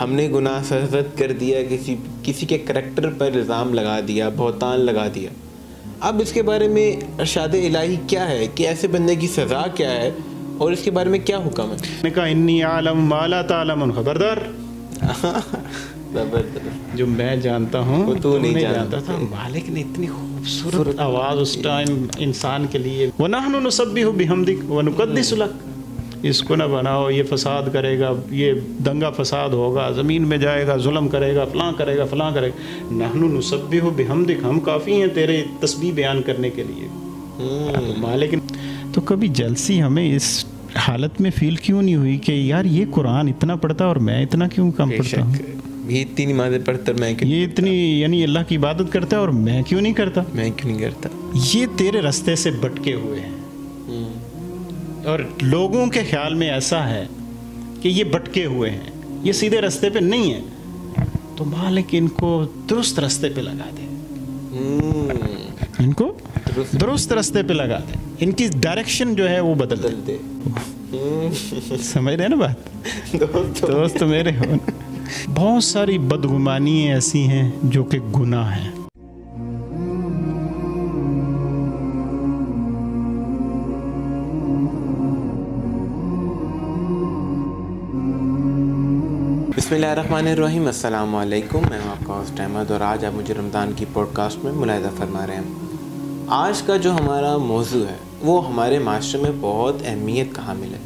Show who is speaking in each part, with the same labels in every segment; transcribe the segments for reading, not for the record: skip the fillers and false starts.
Speaker 1: ہم نے گناہ سرزد کر دیا, کسی کے کریکٹر پر الزام لگا دیا, بہتان لگا دیا. اب اس کے بارے میں ارشاد الہی کیا ہے کہ ایسے بندے کی سزا کیا ہے اور اس کے بارے میں کیا حکم ہے؟
Speaker 2: نے کہا انی اعلم ما لا تعلمون, خبردار جو میں جانتا ہوں
Speaker 1: تو نہیں جانتا
Speaker 2: تھا. مالک نے اتنی خوبصورت آواز اس ٹائم انسان کے لیے, وَنَحْنُ نُسَبِّحُ بِحَمْدِكَ وَنُقَدِّسُ لَكَ, اس کو نہ بناؤ, یہ فساد کرے گا, یہ دنگا فساد ہوگا, زمین میں جائے گا, ظلم کرے گا, فلاں کرے گا, فلاں کرے گا. نحن نسبح بحمدک, ہم کافی ہیں تیرے تسبیح بیان کرنے کے لیے. مالک تو کبھی جلسی ہمیں اس حالت میں فیل کیوں نہیں ہوئی کہ یار یہ قرآن اتنا پڑھتا اور میں اتنا کیوں کم پڑھتا ہوں,
Speaker 1: یہ اتنی نمازیں پڑھتا میں
Speaker 2: یہ اتنی یعنی اللہ کی عبادت کرتا ہے اور میں کیوں نہیں کرتا,
Speaker 1: میں کیوں نہیں کرتا.
Speaker 2: یہ تیرے رستے سے بٹکے ہوئے ہیں اور لوگوں کے خیال میں ایسا ہے کہ یہ بٹکے ہوئے ہیں, یہ سیدھے رستے پہ نہیں ہیں. تو مالک ان کو درست رستے پہ لگا دے, ان کو درست رستے پہ لگا دے, ان کی ڈائریکشن جو ہے وہ بدل دے. سمجھ رہے ہیں نا بات دوست میرے ہو. بہت ساری بدگمانیاں ایسی ہیں جو کہ گناہ ہیں.
Speaker 1: بسم اللہ الرحمن الرحیم. السلام علیکم, میں ہوں آپ کا ہوسٹ احمد اور آج آپ مجھے رمضان کی پوڈ کاسٹ میں ملاحظہ فرما رہے ہیں. آج کا جو ہمارا موضوع ہے وہ ہمارے معاشرے میں بہت اہمیت کا حامل ہے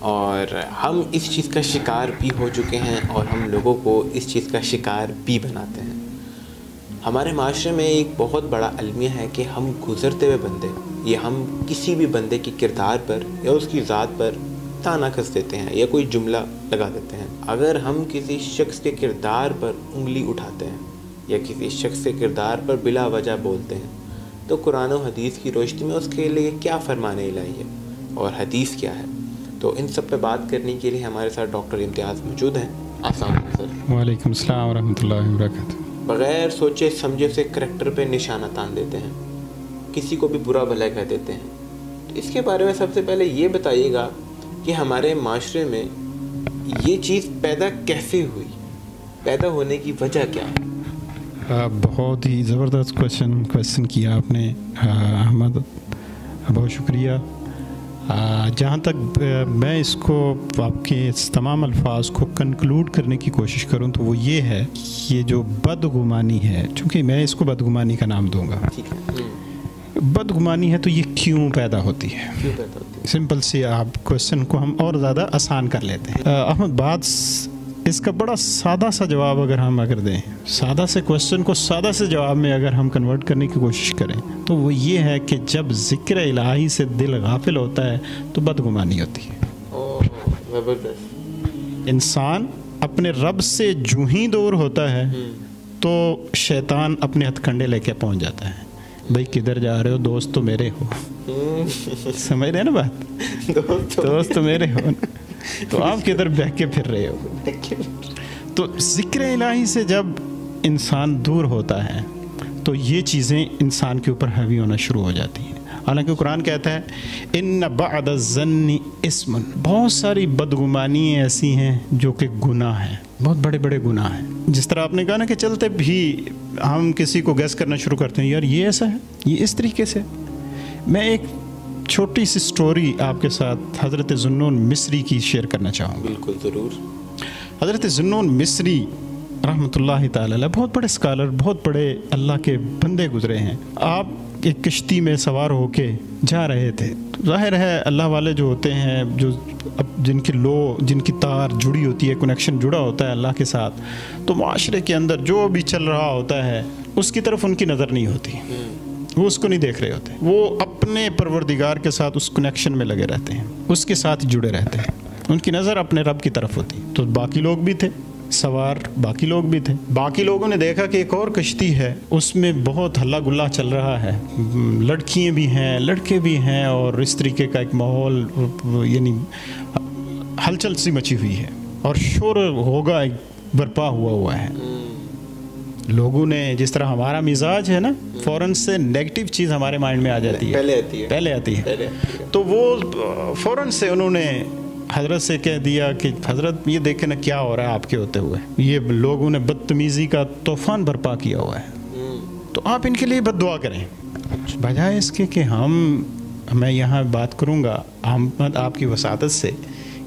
Speaker 1: اور ہم اس چیز کا شکار بھی ہو چکے ہیں اور ہم لوگوں کو اس چیز کا شکار بھی بناتے ہیں. ہمارے معاشرے میں ایک بہت بڑا المیہ ہے کہ ہم گزرتے ہوئے بندے یا ہم کسی بھی بندے کے کردار پر یا اس کی ذات پر تانا کس دیتے ہیں یا کوئی جملہ لگا دیتے ہیں. اگر ہم کسی شخص کے کردار پر انگلی اٹھاتے ہیں یا کسی شخص کے کردار پر بلا وجہ بولتے ہیں تو قرآن و حدیث کی روشنی میں اس کے لیے کیا فرمان الہی ہے اور حدیث کیا ہے؟ تو ان سب پہ بات کرنے کے لیے ہمارے ساتھ ڈاکٹر امتیاز موجود ہیں. السلام علیکم سر.
Speaker 2: وعلیکم السلام ورحمۃ اللہ وبرکاتہ.
Speaker 1: بغیر سوچے سمجھے سے کریکٹر پہ نشانہ تان دیتے ہیں, کسی کو بھی برا بھلا کہہ دیتے ہیں. تو اس کے بارے میں سب سے پہلے یہ بتائیے گا کہ ہمارے معاشرے میں یہ چیز پیدا کیسے ہوئی, پیدا ہونے کی وجہ کیا ہے؟
Speaker 2: بہت ہی زبردست کویشچن کیا آپ نے احمد, بہت شکریہ. جہاں تک میں اس کو آپ کے تمام الفاظ کو کنکلوڈ کرنے کی کوشش کروں تو وہ یہ ہے کہ یہ جو بدگمانی ہے, چونکہ میں اس کو بدگمانی کا نام دوں گا, بدگمانی ہے تو یہ کیوں پیدا ہوتی ہے؟ سمپل سی آپ کویشچن کو ہم اور زیادہ آسان کر لیتے ہیں. احمد بات اس کا بڑا سادہ سا جواب اگر دیں, سادہ سے کویشچن کو سادہ سے جواب میں اگر ہم کنورٹ کرنے کی کوشش کریں تو وہ یہ ہے کہ جب ذکر الہی سے دل غافل ہوتا ہے تو بدگمانی ہوتی ہے. انسان اپنے رب سے جو ہی دور ہوتا ہے تو شیطان اپنے ہتھ کنڈے لے کے پہنچ جاتا ہے, بھائی کدھر جا رہے ہو, دوست تو میرے ہو. سمجھ رہے ہیں نا بات, دوست تو میرے ہو, تو آپ کدھر بہہ کے پھر رہے ہو. تو ذکر الہی سے جب انسان دور ہوتا ہے تو یہ چیزیں انسان کے اوپر حاوی ہونا شروع ہو جاتی ہیں. حالانکہ قرآن کہتا ہے ان بعد الظن اسم, بہت ساری بدگمانی ایسی ہیں جو کہ گناہ ہیں, بہت بڑے بڑے گناہ ہیں. جس طرح آپ نے کہا نا کہ چلتے بھی ہم کسی کو گیس کرنا شروع کرتے ہیں, یار یہ ایسا ہے, یہ اس طریقے سے. میں ایک چھوٹی سی سٹوری آپ کے ساتھ حضرت ذوالنون مصری کی شیئر کرنا چاہوں گا.
Speaker 1: بالکل ضرور.
Speaker 2: حضرت ذوالنون مصری رحمۃ اللہ تعالی علیہ بہت بڑے اسکالر, بہت بڑے اللہ کے بندے گزرے ہیں. آپ ایک کشتی میں سوار ہو کے جا رہے تھے. ظاہر ہے اللہ والے جو ہوتے ہیں, جو جن کی تار جڑی ہوتی ہے, کنیکشن جڑا ہوتا ہے اللہ کے ساتھ, تو معاشرے کے اندر جو بھی چل رہا ہوتا ہے اس کی طرف ان کی نظر نہیں ہوتی, وہ اس کو نہیں دیکھ رہے ہوتے. وہ اپنے پروردگار کے ساتھ اس کنیکشن میں لگے رہتے ہیں, اس کے ساتھ جڑے رہتے ہیں. ان کی نظر اپنے رب کی طرف ہوتی. تو باقی لوگ بھی تھے سوار, باقی لوگ بھی تھے. باقی لوگوں نے دیکھا کہ ایک اور کشتی ہے, اس میں بہت ہلا گلا چل رہا ہے, لڑکیاں بھی ہیں, لڑکے بھی ہیں, اور اس طریقے کا ایک ماحول یعنی ہلچل سی مچی ہوئی ہے اور شور ہوگا برپا ہوا ہے. لوگوں نے, جس طرح ہمارا مزاج ہے نا, فوراً سے نیگیٹو چیز ہمارے مائنڈ میں آ جاتی ہے, پہلے آتی ہے. تو وہ فوراً سے انہوں نے حضرت سے کہہ دیا کہ حضرت یہ دیکھیں نا کیا ہو رہا ہے آپ کے ہوتے ہوئے، یہ لوگوں نے بدتمیزی کا طوفان برپا کیا ہوا ہے، تو آپ ان کے لیے بد دعا کریں، بجائے اس کے کہ میں یہاں بات کروں گا احمد آپ کی وساطت سے،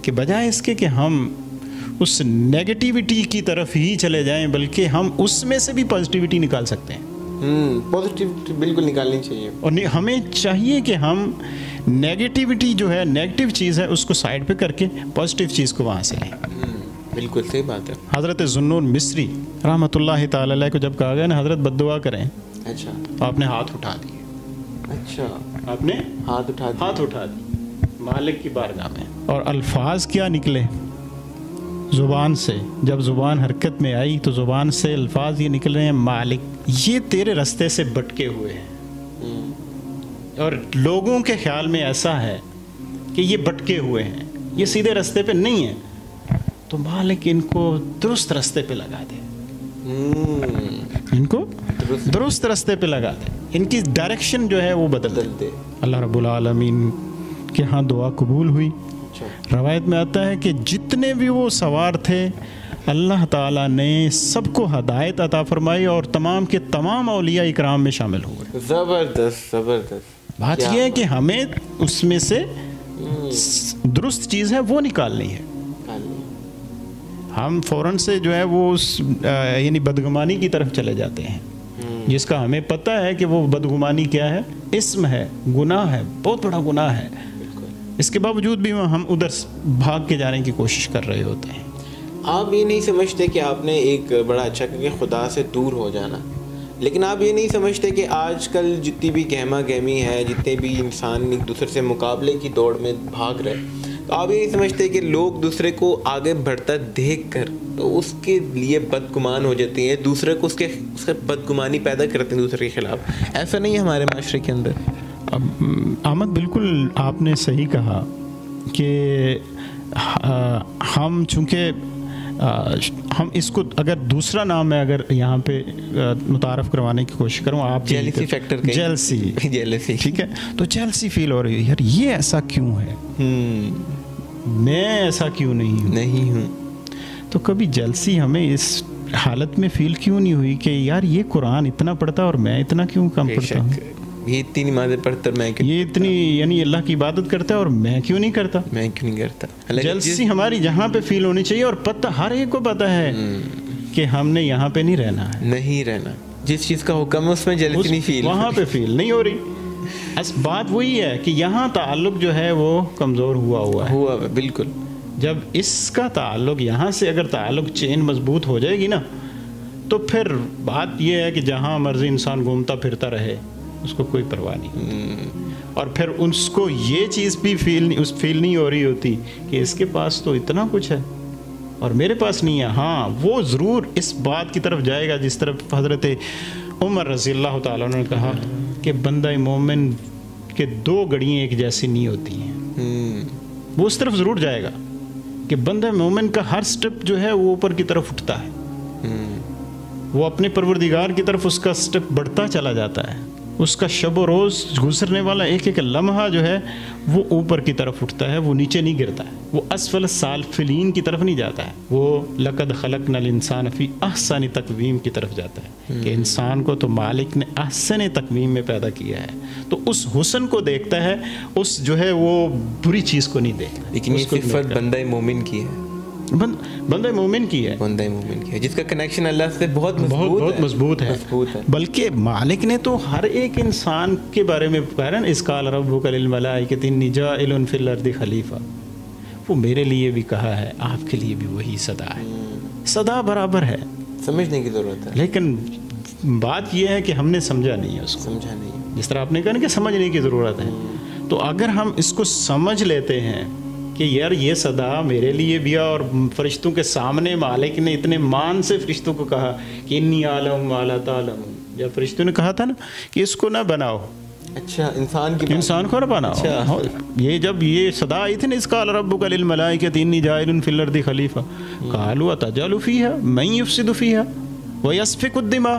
Speaker 2: کہ بجائے اس کے کہ ہم اس نیگیٹیوٹی کی طرف ہی چلے جائیں، بلکہ ہم اس میں سے بھی پازیٹیوٹی نکال سکتے ہیں۔
Speaker 1: پازیٹیوٹی بالکل نکالنی چاہیے، اور
Speaker 2: ہمیں چاہیے کہ ہم نیگیٹیوٹی جو ہے، نیگیٹیو چیز ہے، اس کو سائڈ پہ کر کے پازیٹیو چیز کو وہاں سے لیں۔
Speaker 1: بالکل صحیح بات ہے۔
Speaker 2: حضرت ذوالنون مصری رحمۃ اللہ تعالی علیہ کو جب کہا گیا نا حضرت بد دعا کریں،
Speaker 1: اچھا،
Speaker 2: تو آپ نے ہاتھ اٹھا دیے،
Speaker 1: اچھا
Speaker 2: آپ نے
Speaker 1: ہاتھ اٹھا
Speaker 2: دیے مالک کی بارگاہ میں، اور الفاظ کیا نکلے زبان سے، جب زبان حرکت میں آئی تو زبان سے الفاظ یہ نکل رہے ہیں، مالک یہ تیرے رستے سے بٹکے ہوئے ہیں، اور لوگوں کے خیال میں ایسا ہے کہ یہ بٹکے ہوئے ہیں، یہ سیدھے رستے پہ نہیں ہیں، تو مالک ان کو درست رستے پہ لگا دے، ان کو درست رستے پہ لگا دے، ان کی ڈائریکشن جو ہے وہ بدل دے۔ اللہ رب العالمین کے ہاں دعا قبول ہوئی۔ روایت میں آتا ہے کہ جتنے بھی وہ سوار تھے اللہ تعالیٰ نے سب کو ہدایت عطا فرمائی، اور تمام کے تمام اولیاء اکرام میں شامل ہوئے۔
Speaker 1: زبردست زبردست۔
Speaker 2: بات یہ ہے کہ ہمیں اس میں سے درست چیز ہے وہ نکالنی ہے، ہم فوراً سے جو ہے وہ یعنی بدگمانی کی طرف چلے جاتے ہیں، جس کا ہمیں پتہ ہے کہ وہ بدگمانی کیا ہے، اسم ہے، گناہ ہے، بہت بڑا گناہ ہے، اس کے باوجود بھی ہم ادھر بھاگ کے جانے کی کوشش کر رہے ہوتے ہیں۔
Speaker 1: آپ یہ نہیں سمجھتے کہ آپ نے ایک بڑا اچھا کہ خدا سے دور ہو جانا، لیکن آپ یہ نہیں سمجھتے کہ آج کل جتنی بھی گہما گہمی ہے، جتنے بھی انسان ایک دوسرے سے مقابلے کی دوڑ میں بھاگ رہے، تو آپ یہ نہیں سمجھتے کہ لوگ دوسرے کو آگے بڑھتا دیکھ کر تو اس کے لیے بدگمان ہو جاتے ہیں، دوسرے کو اس کے بدگمانی پیدا کرتے ہیں دوسرے کے خلاف؟ ایسا نہیں ہے ہمارے معاشرے کے اندر؟
Speaker 2: احمد بالکل آپ نے صحیح کہا کہ ہم چونکہ ہم اس کو اگر دوسرا نام ہے اگر یہاں پہ متعارف کروانے کی کوشش کروں، آپ
Speaker 1: جیلسی فیکٹر،
Speaker 2: جیلسی، ٹھیک ہے، تو جیلسی فیل ہو رہی ہے، یار یہ ایسا کیوں ہے، میں ایسا کیوں نہیں ہوں، تو کبھی جیلسی ہمیں اس حالت میں فیل کیوں نہیں ہوئی کہ یار یہ قرآن اتنا پڑھتا اور میں اتنا کیوں کم پڑھتا ہوں،
Speaker 1: یہ اتنی نمازیں پڑھتا میں
Speaker 2: یہ اتنی یعنی اللہ کی عبادت کرتا ہے اور میں کیوں نہیں کرتا۔ جیلسی ہماری جہاں پہ فیل ہونی چاہیے، اور پتہ ہر ایک کو پتہ ہے کہ ہم نے یہاں پہ نہیں رہنا،
Speaker 1: جس چیز کا حکم ہے اس میں جیلسی نہیں فیل،
Speaker 2: وہاں پہ فیل نہیں ہو رہی۔ بات وہی ہے کہ یہاں تعلق جو ہے وہ کمزور ہوا ہے،
Speaker 1: بالکل۔
Speaker 2: جب اس کا تعلق یہاں سے اگر تعلق چین مضبوط ہو جائے گی نا، تو پھر بات یہ ہے کہ جہاں مرضی انسان گھومتا پھرتا رہے، اس کو کوئی پرواہ نہیں، اور پھر اس کو یہ چیز بھی فیل نہیں ہو رہی ہوتی کہ اس کے پاس تو اتنا کچھ ہے اور میرے پاس نہیں ہے۔ ہاں وہ ضرور اس بات کی طرف جائے گا جس طرف حضرت عمر رضی اللہ تعالیٰ نے کہا کہ بندہ مومن کے دو گڑیاں ایک جیسی نہیں ہوتی ہیں، وہ اس طرف ضرور جائے گا کہ بندہ مومن کا ہر سٹیپ جو ہے وہ اوپر کی طرف اٹھتا ہے، وہ اپنے پروردگار کی طرف اس کا سٹیپ بڑھتا چلا جاتا ہے، اس کا شب و روز گزرنے والا ایک ایک لمحہ جو ہے وہ اوپر کی طرف اٹھتا ہے، وہ نیچے نہیں گرتا ہے، وہ اسفل السافلین کی طرف نہیں جاتا ہے، وہ لقد خلقنا الانسان فی احسن تقویم کی طرف جاتا ہے کہ انسان کو تو مالک نے احسن تقویم میں پیدا کیا ہے، تو اس حسن کو دیکھتا ہے، اس جو ہے وہ بری چیز کو نہیں دیکھتا۔
Speaker 1: لیکن یہ صفت بندہ مومن کی ہے،
Speaker 2: بندہ مومن کی ہے،
Speaker 1: جس کا کنیکشن اللہ سے بہت
Speaker 2: مضبوط ہے۔ بلکہ مالک نے تو ہر ایک انسان کے بارے میں کہا نا، اذ قال ربک للملائکۃ انی جاعل فی الارض خلیفہ، وہ میرے لیے بھی کہا ہے، آپ کے لیے بھی وہی صدا ہے، صدا برابر ہے،
Speaker 1: سمجھنے کی ضرورت ہے،
Speaker 2: لیکن بات یہ ہے کہ ہم نے سمجھا نہیں ہے، اس کو
Speaker 1: سمجھا نہیں،
Speaker 2: جس طرح آپ نے کہا نا کہ سمجھنے کی ضرورت ہے، تو اگر ہم اس کو سمجھ لیتے ہیں کہ یار یہ صدا میرے لیے بھی، اور فرشتوں کے سامنے مالک نے اتنے مان سے فرشتوں کو کہا کہ انی عالم ما لا تعلمون، جب فرشتوں نے کہا تھا نا کہ اس کو نہ بناؤ،
Speaker 1: اچھا
Speaker 2: انسان کو نہ بناؤ، یہ جب یہ صدا آئی تھی نا، اذ قال ربک للملائکۃ انی جاعل فی الارض خلیفہ، قالوا اتجعل فیہا من یفسد فیہا ویسفک الدماء